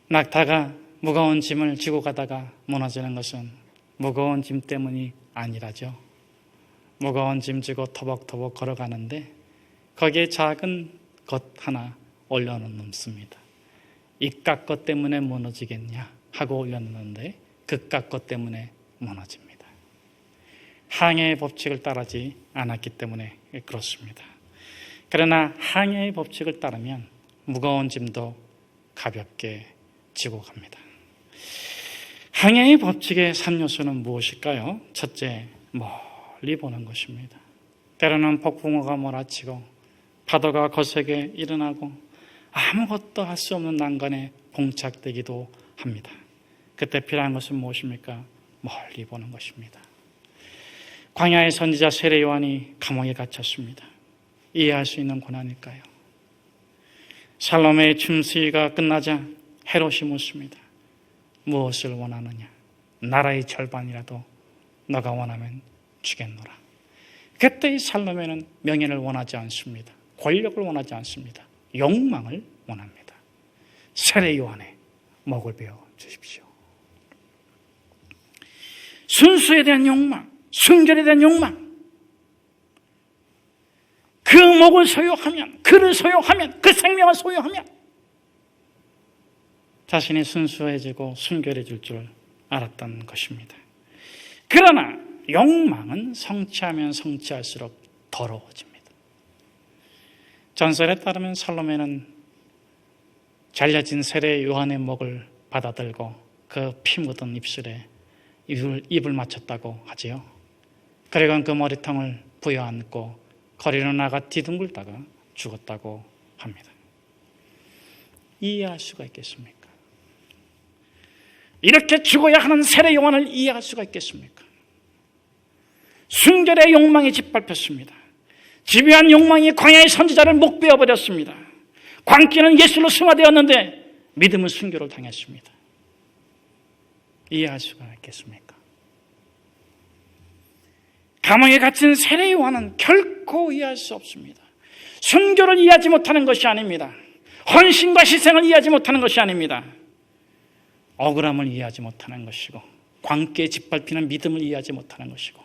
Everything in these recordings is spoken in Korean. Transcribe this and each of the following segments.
낙타가 무거운 짐을 지고 가다가 무너지는 것은 무거운 짐 때문이 아니라죠. 무거운 짐 지고 터벅터벅 걸어가는데 거기에 작은 것 하나 올려놓습니다. 이깟 것 때문에 무너지겠냐 하고 올려놓는데 그깟 것 때문에 무너집니다. 항해의 법칙을 따르지 않았기 때문에 그렇습니다. 그러나 항해의 법칙을 따르면 무거운 짐도 가볍게 지고 갑니다. 항해의 법칙의 3요소는 무엇일까요? 첫째, 멀리 보는 것입니다. 때로는 폭풍우가 몰아치고 파도가 거세게 일어나고 아무것도 할 수 없는 난간에 봉착되기도 합니다. 그때 필요한 것은 무엇입니까? 멀리 보는 것입니다. 광야의 선지자 세례 요한이 감옥에 갇혔습니다. 이해할 수 있는 고난일까요? 살로메의 춤수위가 끝나자 헤롯이 묻습니다. 무엇을 원하느냐? 나라의 절반이라도 너가 원하면 주겠노라. 그때 이 살로메는 명예를 원하지 않습니다. 권력을 원하지 않습니다. 욕망을 원합니다. 세례 요한의 목을 베어 주십시오. 순수에 대한 욕망, 순결에 대한 욕망, 그 목을 소유하면, 그를 소유하면, 그 생명을 소유하면 자신이 순수해지고 순결해질 줄 알았던 것입니다. 그러나 욕망은 성취하면 성취할수록 더러워집니다. 전설에 따르면 살로메는 잘려진 세례 요한의 목을 받아들고 그 피 묻은 입술에 입을 맞췄다고 하지요. 그리고 그 머리통을 부여안고 거리로 나가 뒤둥글다가 죽었다고 합니다. 이해할 수가 있겠습니까? 이렇게 죽어야 하는 세례 요한을 이해할 수가 있겠습니까? 순결의 욕망이 짓밟혔습니다. 집요한 욕망이 광야의 선지자를 목 베어버렸습니다. 광기는 예수로 승화되었는데 믿음은 순교를 당했습니다. 이해할 수가 있겠습니까? 감옥에 갇힌 세례 요한은 결코 이해할 수 없습니다. 순교를 이해하지 못하는 것이 아닙니다. 헌신과 희생을 이해하지 못하는 것이 아닙니다. 억울함을 이해하지 못하는 것이고 광기에 짓밟히는 믿음을 이해하지 못하는 것이고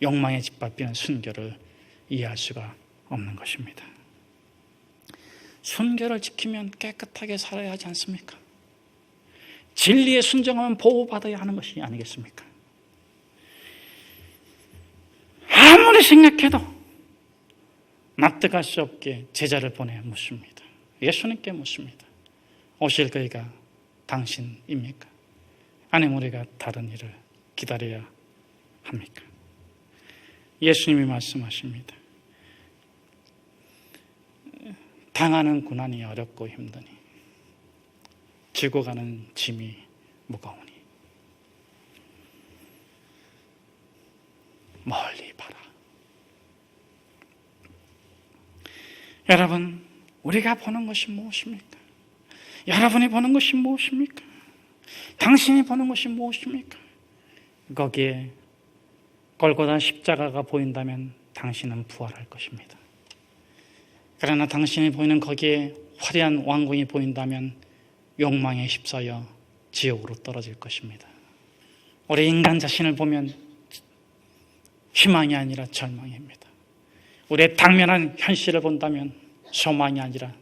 욕망에 짓밟히는 순교를 이해할 수가 없는 것입니다. 순교를 지키면 깨끗하게 살아야 하지 않습니까? 진리에 순종하면 보호받아야 하는 것이 아니겠습니까? 아무리 생각해도 납득할 수 없게 제자를 보내 묻습니다. 예수님께 묻습니다. 오실 그이가 당신입니까? 아니면 우리가 다른 일을 기다려야 합니까? 예수님이 말씀하십니다. 당하는 고난이 어렵고 힘드니 지고 가는 짐이 무거우니 멀리 봐라. 여러분, 우리가 보는 것이 무엇입니까? 여러분이 보는 것이 무엇입니까? 당신이 보는 것이 무엇입니까? 거기에 골고다 십자가가 보인다면 당신은 부활할 것입니다. 그러나 당신이 보이는 거기에 화려한 왕궁이 보인다면 욕망에 휩싸여 지옥으로 떨어질 것입니다. 우리 인간 자신을 보면 희망이 아니라 절망입니다. 우리의 당면한 현실을 본다면 소망이 아니라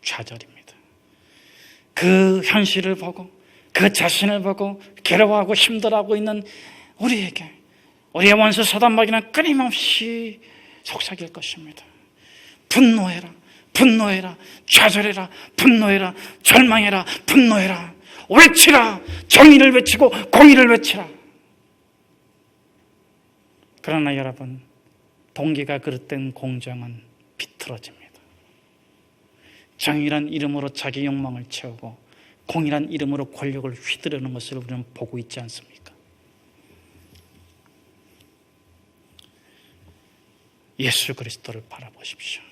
좌절입니다. 그 현실을 보고 그 자신을 보고 괴로워하고 힘들어하고 있는 우리에게 우리의 원수 사단마귀는 끊임없이 속삭일 것입니다. 분노해라, 분노해라, 좌절해라, 분노해라, 절망해라, 분노해라, 외치라, 정의를 외치고 공의를 외치라. 그러나 여러분, 동기가 그릇된 공정은 비틀어집니다. 정의란 이름으로 자기 욕망을 채우고 공의란 이름으로 권력을 휘두르는 것을 우리는 보고 있지 않습니까? 예수 그리스도를 바라보십시오.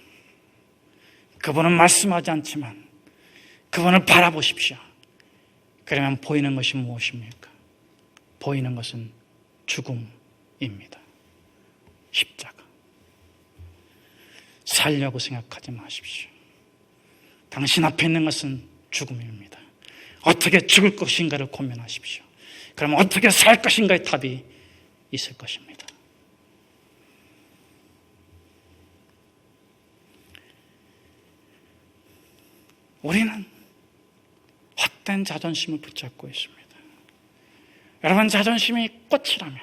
그분은 말씀하지 않지만 그분을 바라보십시오. 그러면 보이는 것이 무엇입니까? 보이는 것은 죽음입니다. 십자가. 살려고 생각하지 마십시오. 당신 앞에 있는 것은 죽음입니다. 어떻게 죽을 것인가를 고민하십시오. 그러면 어떻게 살 것인가의 답이 있을 것입니다. 우리는 헛된 자존심을 붙잡고 있습니다. 여러분, 자존심이 꽃이라면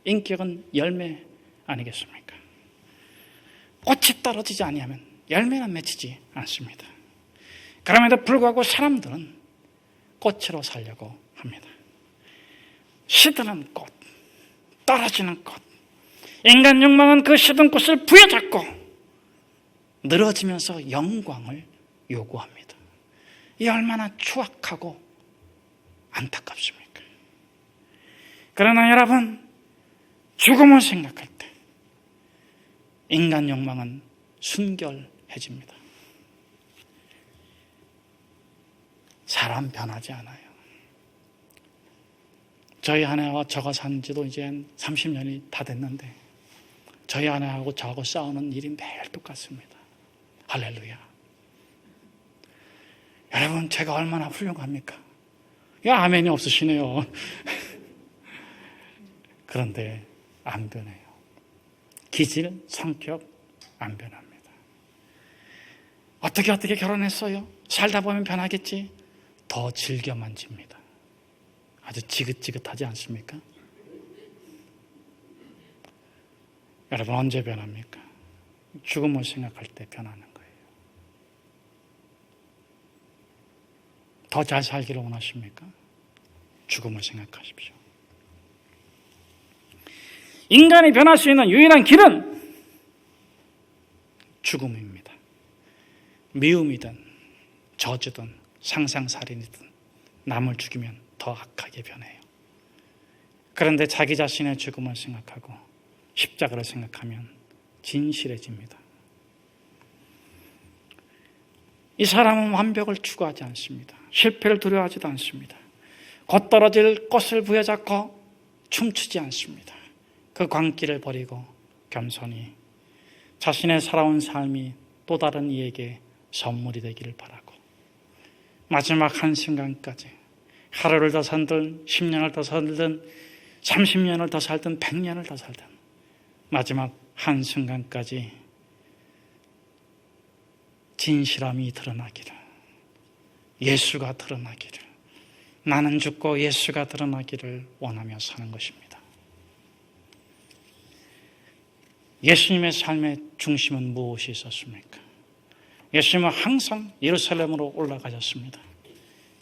인격은 열매 아니겠습니까? 꽃이 떨어지지 아니하면 열매는 맺히지 않습니다. 그럼에도 불구하고 사람들은 꽃으로 살려고 합니다. 시드는 꽃, 떨어지는 꽃. 인간 욕망은 그 시든 꽃을 부여잡고 늘어지면서 영광을 요구합니다. 이 얼마나 추악하고 안타깝습니까? 그러나 여러분, 죽음을 생각할 때 인간 욕망은 순결해집니다. 사람 변하지 않아요. 저희 아내와 저가 산 지도 이제 30년이 다 됐는데 저희 아내하고 저하고 싸우는 일이 매일 똑같습니다. 할렐루야. 여러분, 제가 얼마나 훌륭합니까? 아멘이 없으시네요. 그런데 안 변해요. 기질, 성격 안 변합니다. 어떻게 결혼했어요? 살다 보면 변하겠지? 더 즐겨만 집니다. 아주 지긋지긋하지 않습니까? 여러분, 언제 변합니까? 죽음을 생각할 때 변하는 거예요. 더 잘 살기를 원하십니까? 죽음을 생각하십시오. 인간이 변할 수 있는 유일한 길은 죽음입니다. 미움이든 저주든 상상살인이든 남을 죽이면 더 악하게 변해요. 그런데 자기 자신의 죽음을 생각하고 십자가를 생각하면 진실해집니다. 이 사람은 완벽을 추구하지 않습니다. 실패를 두려워하지도 않습니다. 곧 떨어질 꽃을 부여잡고 춤추지 않습니다. 그 광기를 버리고 겸손히 자신의 살아온 삶이 또 다른 이에게 선물이 되기를 바라고 마지막 한순간까지 하루를 더 살든 10년을 더 살든 30년을 더 살든 100년을 더 살든 마지막 한순간까지 진실함이 드러나기를, 예수가 드러나기를, 나는 죽고 예수가 드러나기를 원하며 사는 것입니다. 예수님의 삶의 중심은 무엇이 있었습니까? 예수님은 항상 예루살렘으로 올라가셨습니다.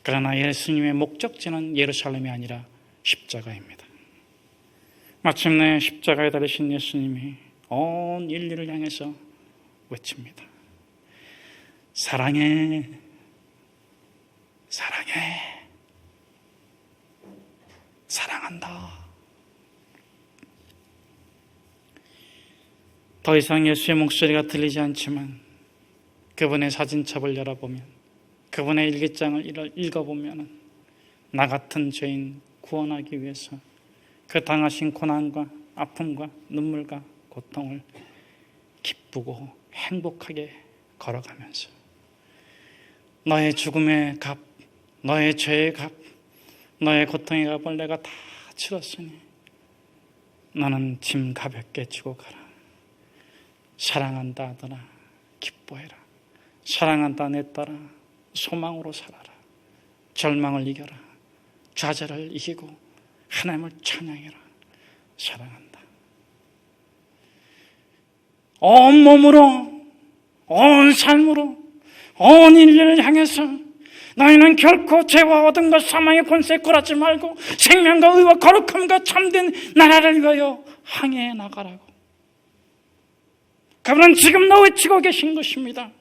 그러나 예수님의 목적지는 예루살렘이 아니라 십자가입니다. 마침내 십자가에 달리신 예수님이 온 인류를 향해서 외칩니다. 사랑해, 사랑해, 사랑한다. 더 이상 예수의 목소리가 들리지 않지만 그분의 사진첩을 열어보면, 그분의 일기장을 읽어보면 나 같은 죄인 구원하기 위해서 그 당하신 고난과 아픔과 눈물과 고통을 기쁘고 행복하게 걸어가면서 너의 죽음의 값, 너의 죄의 값, 너의 고통의 값을 내가 다 치렀으니 너는 짐 가볍게 지고 가라. 사랑한다 아들아, 기뻐해라. 사랑한다 내 딸아, 소망으로 살아라. 절망을 이겨라. 좌절을 이기고 하나님을 찬양해라. 사랑한다. 온 몸으로, 온 삶으로, 온 인류를 향해서 너희는 결코 죄와 얻은 것 사망의 권세에 굴하지 말고 생명과 의와 거룩함과 참된 나라를 위하여 항해해 나가라고. 그분은 지금도 외치고 계신 것입니다.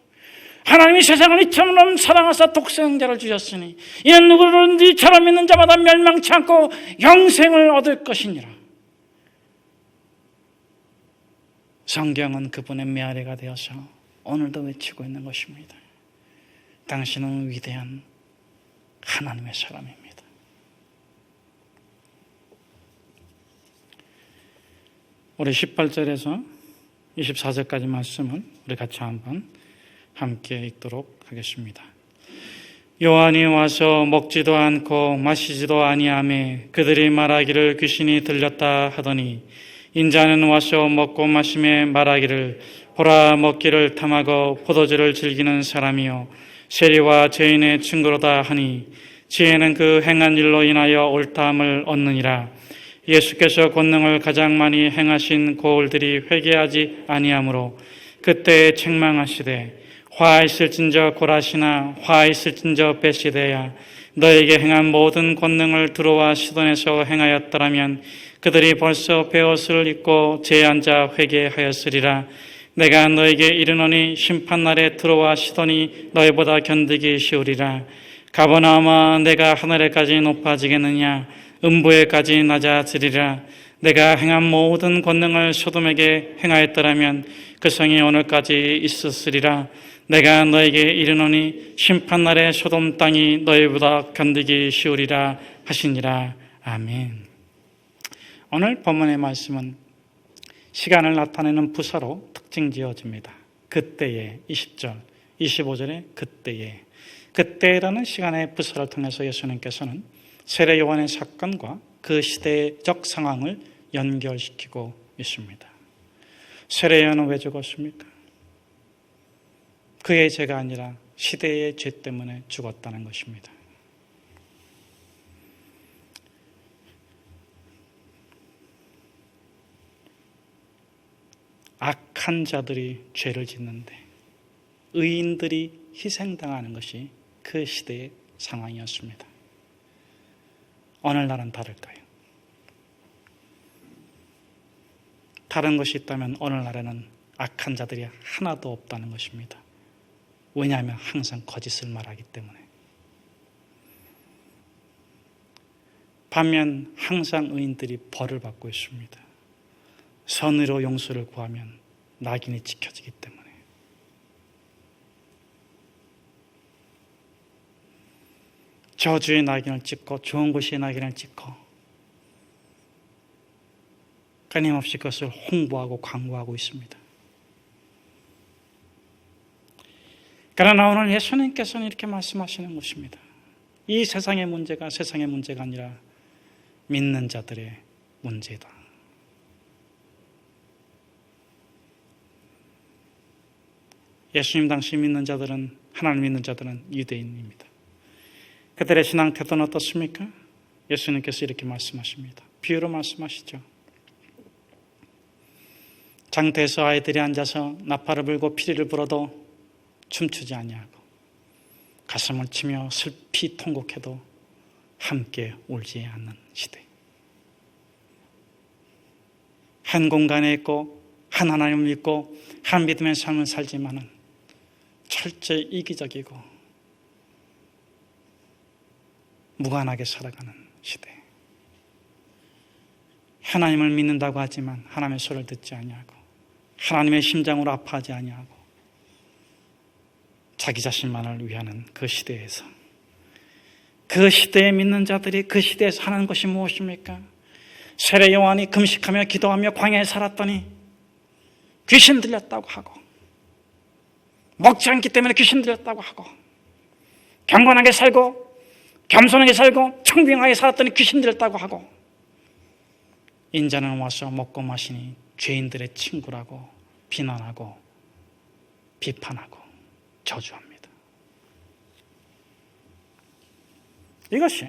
하나님이 세상을 이처럼 사랑하사 독생자를 주셨으니 이는 누구든지 저를 믿는 자마다 멸망치 않고 영생을 얻을 것이니라. 성경은 그분의 메아리가 되어서 오늘도 외치고 있는 것입니다. 당신은 위대한 하나님의 사람입니다. 우리 18절에서 24절까지 말씀을 우리 같이 한번 함께 읽도록 하겠습니다. 요한이 와서 먹지도 않고 마시지도 아니하매 그들이 말하기를 귀신이 들렸다 하더니 인자는 와서 먹고 마심에 말하기를 보라 먹기를 탐하고 포도주를 즐기는 사람이요 세리와 죄인의 친구로다 하니 지혜는 그 행한 일로 인하여 옳다함을 얻느니라. 예수께서 권능을 가장 많이 행하신 고을들이 회개하지 아니하므로 그때에 책망하시되 화 있을진저 고라시나 화 있을진저 베시데야 너에게 행한 모든 권능을 두로와 시돈에서 행하였더라면 그들이 벌써 베옷을 입고 제에 앉아 회개하였으리라. 내가 너에게 이르노니 심판날에 두로와 시돈이 너희보다 견디기 쉬우리라. 가버나움아 내가 하늘에까지 높아지겠느냐 음부에까지 낮아지리라. 내가 행한 모든 권능을 소돔에게 행하였더라면 그 성이 오늘까지 있었으리라. 내가 너에게 이르노니 심판날에 소돔 땅이 너희보다 견디기 쉬우리라 하시니라. 아멘. 오늘 본문의 말씀은 시간을 나타내는 부사로 특징 지어집니다. 그때에 20절, 25절에 그때라는 시간의 부사를 통해서 예수님께서는 세례 요한의 사건과 그 시대적 상황을 연결시키고 있습니다. 세례 요한은 왜 죽었습니까? 그의 죄가 아니라 시대의 죄 때문에 죽었다는 것입니다. 악한 자들이 죄를 짓는데 의인들이 희생당하는 것이 그 시대의 상황이었습니다. 오늘날은 다를까요? 다른 것이 있다면 오늘날에는 악한 자들이 하나도 없다는 것입니다. 왜냐하면 항상 거짓을 말하기 때문에. 반면 항상 의인들이 벌을 받고 있습니다. 선으로 용서를 구하면 낙인이 지켜지기 때문에. 저주의 낙인을 찍고 좋은 곳의 낙인을 찍고 끊임없이 그것을 홍보하고 광고하고 있습니다. 그러나 오늘 예수님께서는 이렇게 말씀하시는 것입니다. 이 세상의 문제가 세상의 문제가 아니라 믿는 자들의 문제다. 예수님 당시 믿는 자들은, 하나님 믿는 자들은 유대인입니다. 그들의 신앙 태도는 어떻습니까? 예수님께서 이렇게 말씀하십니다. 비유로 말씀하시죠. 장터에서 아이들이 앉아서 나팔을 불고 피리를 불어도 춤추지 아니하고 가슴을 치며 슬피 통곡해도 함께 울지 않는 시대. 한 공간에 있고 한 하나님을 믿고 한 믿음의 삶을 살지만은 철저히 이기적이고 무관하게 살아가는 시대. 하나님을 믿는다고 하지만 하나님의 소리를 듣지 아니하고 하나님의 심장으로 아파하지 아니하고 자기 자신만을 위하는 그 시대에서, 그 시대에 믿는 자들이 그 시대에서 하는 것이 무엇입니까? 세례 요한이 금식하며 기도하며 광야에 살았더니 귀신 들렸다고 하고, 먹지 않기 때문에 귀신 들렸다고 하고, 경건하게 살고 겸손하게 살고 청빙하게 살았더니 귀신 들렸다고 하고, 인자는 와서 먹고 마시니 죄인들의 친구라고 비난하고 비판하고 저주합니다. 이것이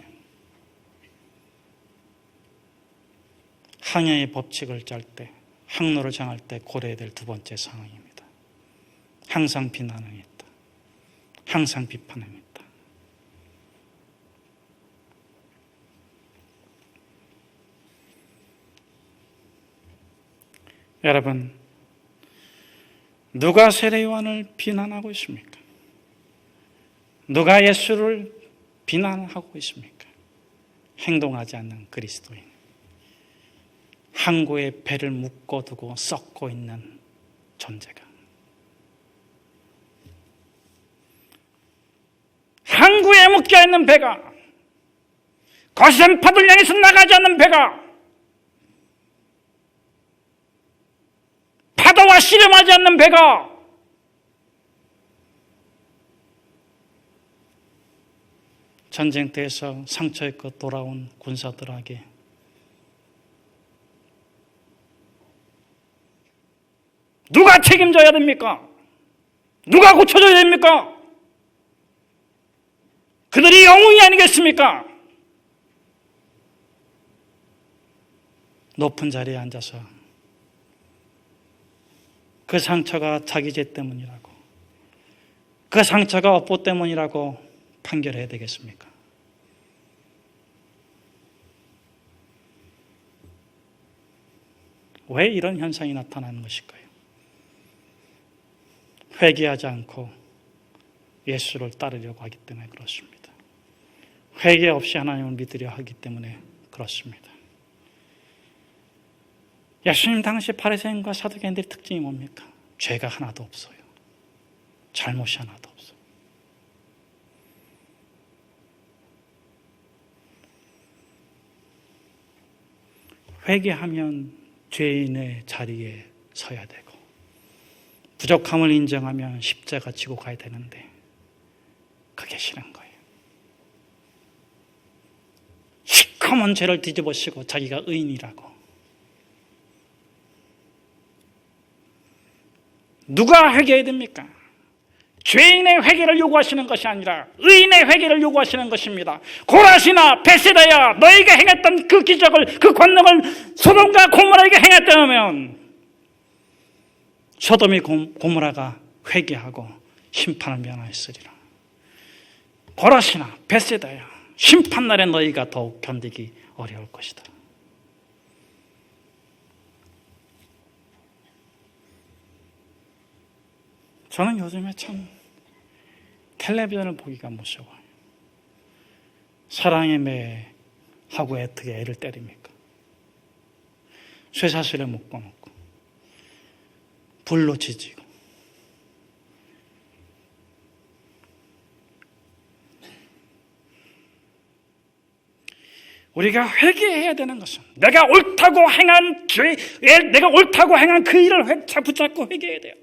항해의 법칙을 짤 때, 항로를 정할 때 고려해야 될 두 번째 상황입니다. 항상 비난은 있다. 항상 비판은 있다. 여러분, 누가 세례 요한을 비난하고 있습니까? 누가 예수를 비난하고 있습니까? 행동하지 않는 그리스도인. 항구에 배를 묶어두고 썩고 있는 존재가. 항구에 묶여있는 배가, 거센 파도를 향해서 나가지 않는 배가, 파도와 씨름하지 않는 배가 전쟁터에서 상처 입고 돌아온 군사들에게 누가 책임져야 됩니까? 누가 고쳐줘야 됩니까? 그들이 영웅이 아니겠습니까? 높은 자리에 앉아서 그 상처가 자기 죄 때문이라고, 그 상처가 업보 때문이라고 판결해야 되겠습니까? 왜 이런 현상이 나타나는 것일까요? 회개하지 않고 예수를 따르려고 하기 때문에 그렇습니다. 회개 없이 하나님을 믿으려 하기 때문에 그렇습니다. 예수님 당시 바리새인과 사두개인들의 특징이 뭡니까? 죄가 하나도 없어요. 잘못이 하나도 없어요. 회개하면 죄인의 자리에 서야 되고, 부족함을 인정하면 십자가 지고 가야 되는데 그게 싫은 거예요. 시커먼 죄를 뒤집어쓰고 자기가 의인이라고. 누가 회개해야 됩니까? 죄인의 회개를 요구하시는 것이 아니라 의인의 회개를 요구하시는 것입니다. 고라시나 베세다야, 너희가 행했던 그 기적을, 그 권능을 소돔과 고모라에게 행했다면 소돔이 고모라가 회개하고 심판을 면하였으리라. 고라시나 베세다야, 심판날에 너희가 더욱 견디기 어려울 것이다. 저는 요즘에 참 텔레비전을 보기가 무서워요. 사랑의 매 하고 애떻게 애를 때립니까? 쇠사슬에 묶어놓고 불로 지지고. 우리가 회개해야 되는 것은 내가 옳다고 행한 죄, 내가 옳다고 행한 그 일을 붙잡고 회개해야 돼요.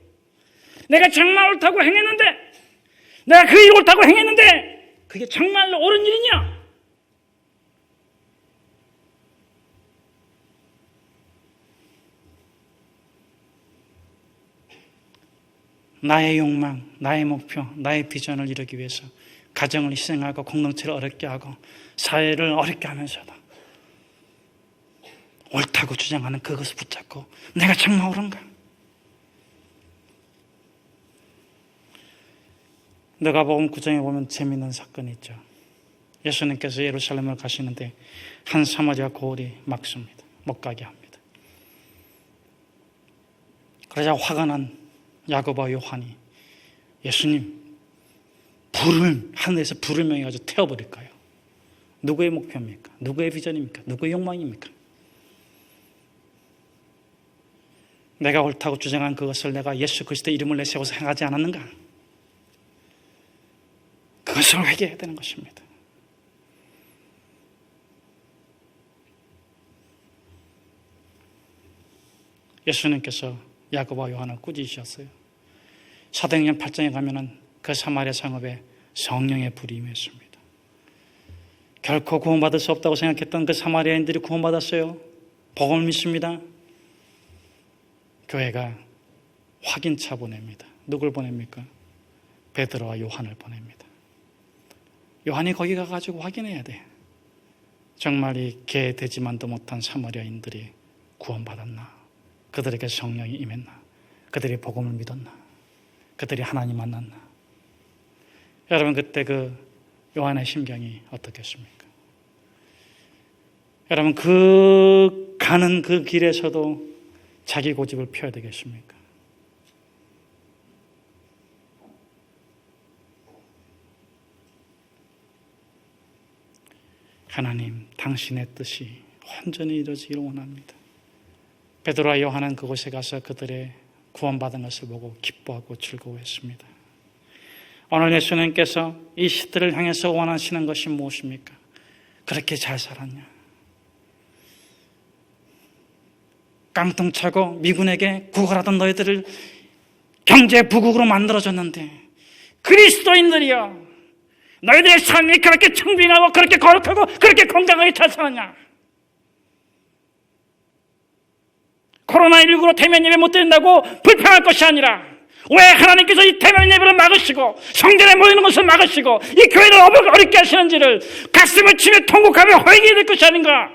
내가 정말 옳다고 행했는데, 내가 그 일 옳다고 행했는데 그게 정말로 옳은 일이냐? 나의 욕망, 나의 목표, 나의 비전을 이루기 위해서 가정을 희생하고 공동체를 어렵게 하고 사회를 어렵게 하면서도 옳다고 주장하는 그것을 붙잡고 내가 정말 옳은가? 누가복음 9장에 보면 재미있는 사건이 있죠. 예수님께서 예루살렘을 가시는데 한 사마리아 고을이 막습니다. 못 가게 합니다. 그러자 화가 난 야고보와 요한이 예수님, 하늘에서 불을 명해가지고 태워버릴까요? 누구의 목표입니까? 누구의 비전입니까? 누구의 욕망입니까? 내가 옳다고 주장한 그것을 내가 예수 그리스도의 이름을 내세워서 행하지 않았는가? 그것을 회개해야 되는 것입니다. 예수님께서 야고보와 요한을 꾸짖으셨어요. 사도행전 8장에 가면은 그 사마리아 상업에 성령의 불이 임했습니다. 결코 구원받을 수 없다고 생각했던 그 사마리아인들이 구원받았어요. 복음을 믿습니다. 교회가 확인차 보냅니다. 누굴 보냅니까? 베드로와 요한을 보냅니다. 요한이 거기 가가지고 확인해야 돼. 정말 이 개 되지만도 못한 사마리아인들이 구원받았나? 그들에게 성령이 임했나? 그들이 복음을 믿었나? 그들이 하나님 만났나? 여러분, 그때 그 요한의 심경이 어떻겠습니까? 여러분, 그 가는 그 길에서도 자기 고집을 펴야 되겠습니까? 하나님, 당신의 뜻이 완전히 이루어지기를 원합니다. 베드로와 요한은 그곳에 가서 그들의 구원받은 것을 보고 기뻐하고 즐거워했습니다. 오늘 예수님께서 이 시대를 향해서 원하시는 것이 무엇입니까? 그렇게 잘 살았냐? 깡통차고 미군에게 구걸하던 너희들을 경제 부국으로 만들어줬는데 그리스도인들이여, 너희들의 삶이 그렇게 청빙하고 그렇게 거룩하고 그렇게 건강하게 잘 사느냐? 코로나19로 대면 예배 못 드린다고 불평할 것이 아니라 왜 하나님께서 이 대면 예배를 막으시고 성전에 모이는 것을 막으시고 이 교회를 어렵게 하시는지를 가슴을 치며 통곡하며 회개해야 될 것이 아닌가?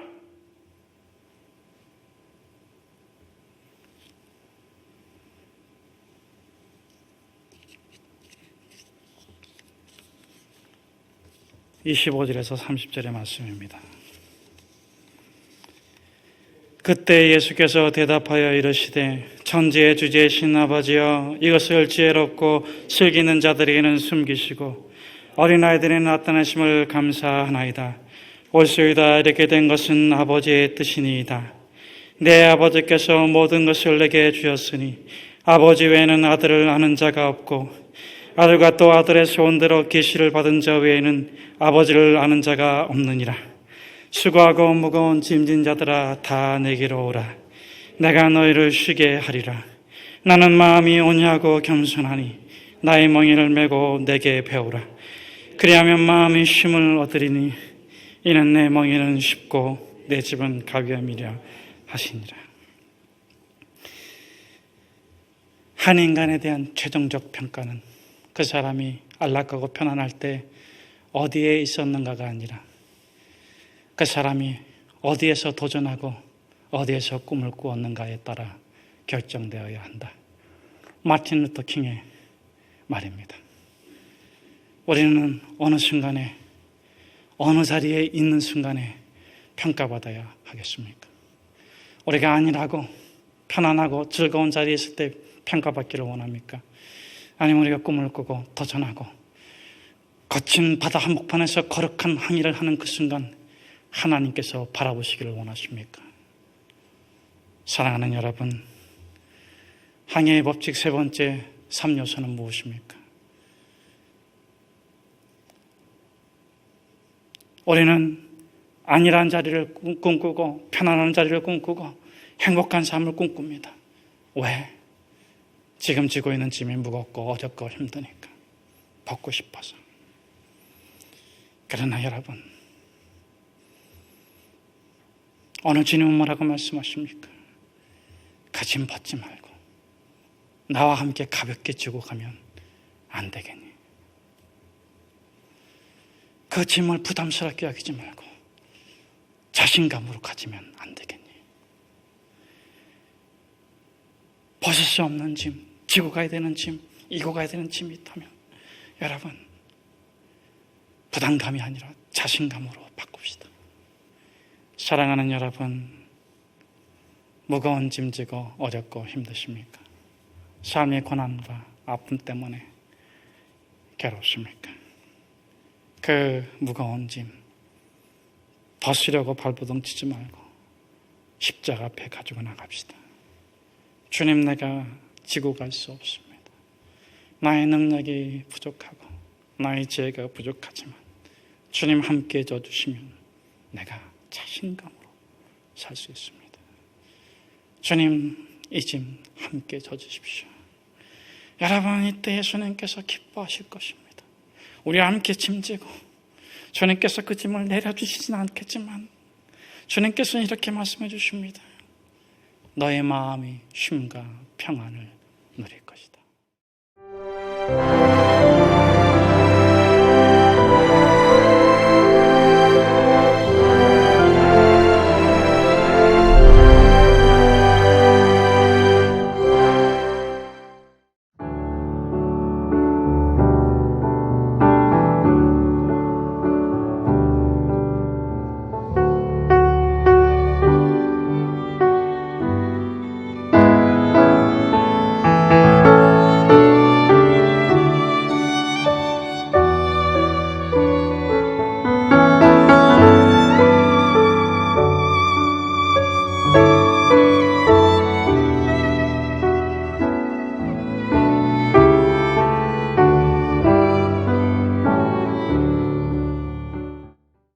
(25절에서 30절의) 말씀입니다. 그때 예수께서 대답하여 이르시되 천지의 주제이신 아버지여, 이것을 지혜롭고 슬기는 자들에게는 숨기시고 어린아이들에 나타나심을 감사하나이다. 옳소이다. 이렇게 된 것은 아버지의 뜻이니이다. 내 아버지께서 모든 것을 내게 주셨으니 아버지 외에는 아들을 아는 자가 없고 아들과 또 아들의 소원대로 계시를 받은 자 외에는 아버지를 아는 자가 없느니라. 수고하고 무거운 짐진 자들아, 다 내게로 오라. 내가 너희를 쉬게 하리라. 나는 마음이 온유하고 겸손하니 나의 멍에를 메고 내게 배우라. 그리하면 마음이 쉼을 얻으리니 이는 내 멍에는 쉽고 내 집은 가벼움이라 하시니라. 한 인간에 대한 최종적 평가는 그 사람이 안락하고 편안할 때 어디에 있었는가가 아니라 그 사람이 어디에서 도전하고 어디에서 꿈을 꾸었는가에 따라 결정되어야 한다. 마틴 루터 킹의 말입니다. 우리는 어느 순간에 어느 자리에 있는 순간에 평가받아야 하겠습니까? 우리가 안일하고 편안하고 즐거운 자리에 있을 때 평가받기를 원합니까? 아니면 우리가 꿈을 꾸고 도전하고 거친 바다 한복판에서 거룩한 항해를 하는 그 순간 하나님께서 바라보시기를 원하십니까? 사랑하는 여러분, 항해의 법칙 세 번째 3요소는 무엇입니까? 우리는 안일한 자리를 꿈꾸고 편안한 자리를 꿈꾸고 행복한 삶을 꿈꿉니다. 왜? 지금 지고 있는 짐이 무겁고 어렵고 힘드니까, 벗고 싶어서. 그러나 여러분, 오늘 주님은 뭐라고 말씀하십니까? 그 짐 벗지 말고 나와 함께 가볍게 지고 가면 안 되겠니? 그 짐을 부담스럽게 여기지 말고 자신감으로 가지면 안 되겠니? 벗을 수 없는 짐, 지고 가야 되는 짐, 이고 가야 되는 짐이 있다면 여러분, 부담감이 아니라 자신감으로 바꿉시다. 사랑하는 여러분, 무거운 짐 지고 어렵고 힘드십니까? 삶의 고난과 아픔 때문에 괴롭습니까? 그 무거운 짐 벗으려고 발버둥 치지 말고 십자가 앞에 가지고 나갑시다. 주님, 내가 지고 갈 수 없습니다. 나의 능력이 부족하고 나의 지혜가 부족하지만 주님 함께 해줘 주시면 내가 자신감으로 살 수 있습니다. 주님, 이 짐 함께 져주십시오. 여러분, 이때 예수님께서 기뻐하실 것입니다. 우리와 함께 짐지고 주님께서 그 짐을 내려주시진 않겠지만 주님께서는 이렇게 말씀해 주십니다. 너의 마음이 쉼과 평안을 누릴 것이다.